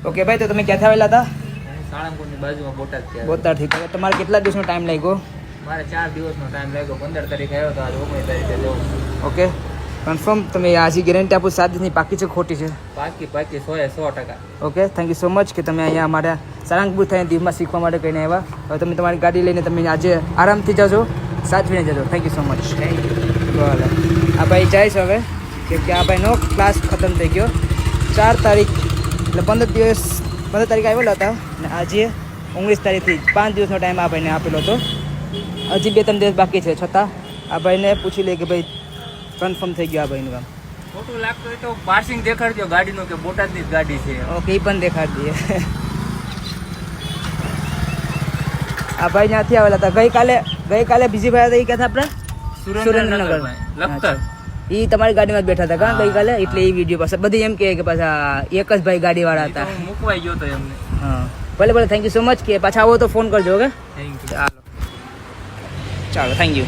Okay ભાઈ, તો તમે ક્યાંથી આવેલા હતા? સાળંગપુરની બાજુમાં બોટાદથી આવ્યો. બોટાદથી. તો તમારે કેટલા દિવસનો ટાઈમ લાગ્યો? મારે 4 દિવસનો ટાઈમ લાગ્યો. 15 તારીખે આવ્યો તો આજ 19 તારીખે જવું. ઓકે, કન્ફર્મ તમે આજે ગેરંટી આપો 7 દિવસની પાકી છે ખોટી છે? પાકી 100%. Okay, thank you so much કે તમે અહીંયા અમારા સાળંગપુર થઈને દીવમાં શીખવા માટે કહીને આવ્યા. હવે તમે તમારી ગાડી લઈને તમે આજે આરામથી જજો, સાચવીને જજો. Thank you so much. બરાબર. આ ભાઈ જાય છે હવે, કેમ કે આ ભાઈનો ક્લાસ ખતમ થઈ ગયો. 4 તારીખ એટલે 15 તારીખ આવેલા હતા અને આજે 19 તારીખથી 5 દિવસનો ટાઈમ આ ભાઈને આપેલો હતો. હજી 2-3 દિવસ બાકી છે, છતાં આ ભાઈને પૂછી લે કે ભાઈ કન્ફર્મ થઈ ગયું આ ભાઈનું કામ. ખોટું લાગતું હોય તો પાર્સિંગ દેખાડજો ગાડીનું કે બોટાદની જ ગાડી છે. ઓકે, એ પણ દેખાડી દઈએ. આ ભાઈ ત્યાંથી આવેલા હતા ગઈકાલે બીજી ભાઈ હતા, એ ક્યાં હતા આપણે? સુરેન્દ્રનગર લખતર. એ તમારી ગાડીમાં જ બેઠા હતા કા ગઈકાલે? એટલે એ વિડીયો પાસે બધી એમ કે પાછા એક જ ભાઈ ગાડીવાળા હતા. હું મૂકવાઈ ગયો તો એમને. હા, ભલે થેન્ક યુ સો મચ. કે પાછા આવો તો ફોન કરજો. Okay, thank you. ચાલો થેન્ક યુ.